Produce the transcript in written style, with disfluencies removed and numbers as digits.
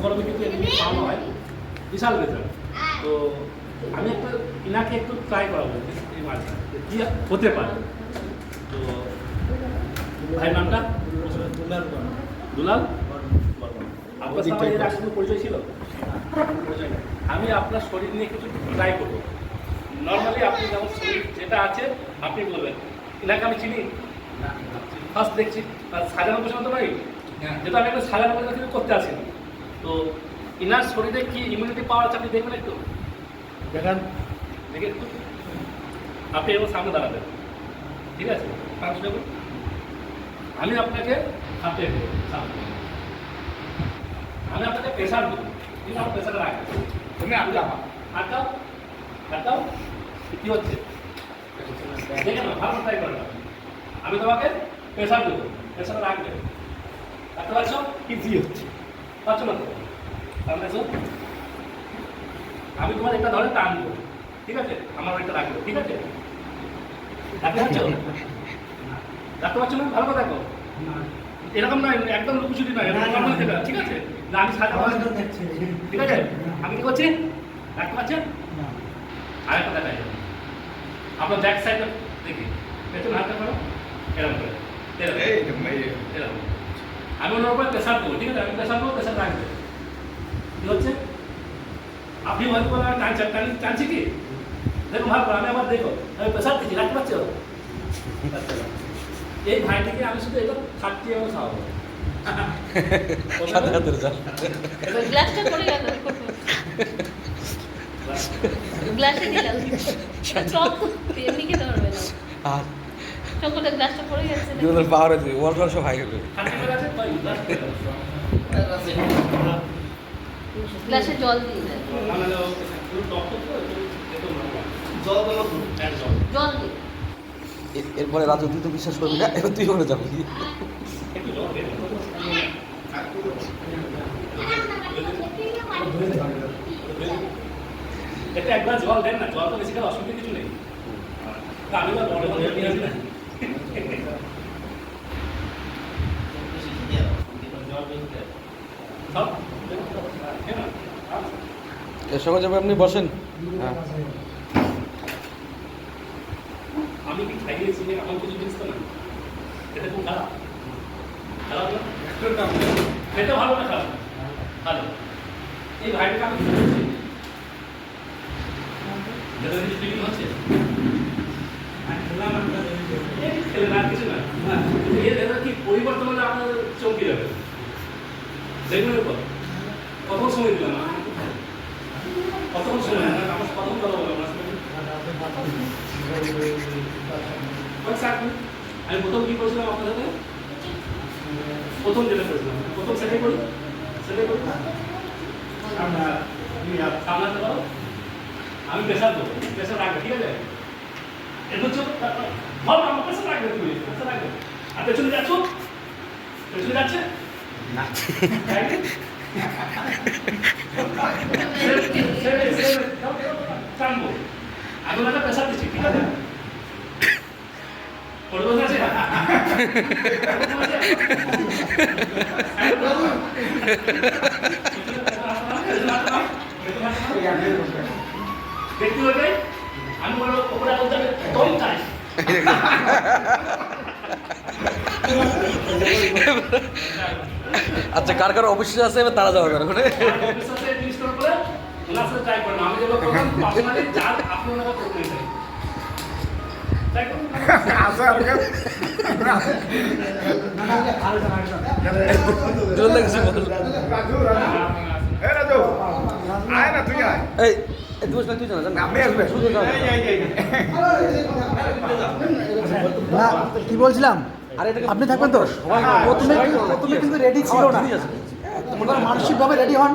গরমে কিন্তু এমনি খাওয়ানো হয় বিশাল বেতন। তো আমি একটু ইনাকে একটু ট্রাই করাবো এই মাছটা কী হতে পারে। তো ভাইয়ের নামটা দুলাল। আপনার সাথে এর আগে কোনো পরিচয় ছিল? পরিচয় নেই। আমি আপনার শরীর নিয়ে কিছু ট্রাই করবো। নর্মালি আপনি যেমন শরীর যেটা আছে আপনি বলবেন। ইনাকে আমি চিনি ফার্স্ট দেখছি, আর সাজানো গোছানো তো নয়, যেটা আমি একটা সাজানো গোছানো কিছু করতে আসি। তো ইনার শরীরে কি ইমিউনিটি পাওয়ার আছে আপনি দেখবেন একটু, দেখান দেখে একটু। আপনি এবার সামনে দাঁড়াবেন, ঠিক আছে? আমি আপনাকে হাতে দেবো সামনে, আমি আপনাকে প্রেশার দেবো, কিন্তু আমার প্রেশার রাখবে। তুমি আটকাও আটকাও, কী হচ্ছে দেখে না, ভালো ট্রাই করবে। আমি তোমাকে প্রেশার দেবো, প্রেশার রাখবে। রাখতে পারছো? কি হচ্ছে পারছো না তো? সামনে এসো, আমি তোমার একটা ধরে টান দেবো, ঠিক আছে? আমার একটা রাখবো, ঠিক আছে? রাখতে পারছো? রাখতে পারছো না? ভালো কথা দেখো, এরকম নয়, একদম লুকুচুরি নয়, ঠিক আছে? না আমি সাজা, ঠিক আছে? আমি কি করছি? রাখতে পারছেন? আরেকটা দেখাই যাবে, আপনার ব্যাক সাইডটা দেখি, পেছনে হাতটা করো, এরকম করে, এরকম। আমি ওনার উপরে প্রেশার দেবো, ঠিক আছে? আমি প্রেশার দেবো, প্রেশার রাখবে। কী হচ্ছে? আপনি হয়তো করে টানছি কি? দেখুন ভালো করে, আমি আবার দেখো, আমি প্রেশার দিচ্ছি, রাখতে পারছো? এই ভাইটিকে আমি শুধু এটা খাটটি এবং খাওয়াবো। গ্লাসটা পড়ে গেল, গ্লাসে দিলাম চক এমনি খেতে পারবে না, চকলেট গ্লাসটা পড়ে গেছে, পাওয়ার আছে ওয়ার্ল্ড সব হাই হবে। গ্লাসে জল দিয়ে দেন, জল দিই। এরপরে রাজু তুই তো বিশ্বাস করবি না, এবার তুই করে যাবি। এটা একবার জল দেন না, জল তো বেশি খেলে অসুবিধা কিছু নেই। আমি বা বড় বড় নিয়ে আসি না, এর সঙ্গে যাবে, আপনি বসেন। হ্যাঁ, আমি কি খাইয়েছি আমার কিছু জিনিস তো না, এটা খুব খারাপ, খারাপ না? এটা ভালো না খারাপ? ভালো। এই ভাইটাকে আমি কি করছি? যেটা জিনিস বিক্রি হচ্ছে খেলে না, কিছু না, এর ভেতরে কি পরিবর্তন হলে আপনার চমকে যাবে। দেখবেন এরপর কখন সময় দিলাম, কতক্ষণ সময় আমার প্রথম কথা বললাম আমি প্রথম কি করেছিলাম আপনার সাথে, প্রথম যেটা করেছিলাম, প্রথম সেটাই করি, সেটাই করি। সামলাতে পারো, আমি প্রেশার দেবো, প্রেশার রাখবে, ঠিক আছে? এরপর ভালো, আমার প্রেশার রাখবে, তুমি প্রেশার রাখবে। আর পেছনে যাচ্ছ, পেছনে যাচ্ছে না, টানবো, আমি ওনাকে প্রেশার দিচ্ছি, ঠিক আছে? দেখতে হবে, আমি বলবো ওপরে বলতে হবে তোম চাই। আচ্ছা, কার কার অফিসে আছে এবার তারা যাবে ওখানে। আমি যেগুলো করলাম পার্সোনালি যার আপনি ওনাকে করতে চাই, কি বলছিলাম, আপনি থাকবেন তো? প্রথমে কিন্তু রেডি ছিল না, মানসিকভাবে রেডি হন।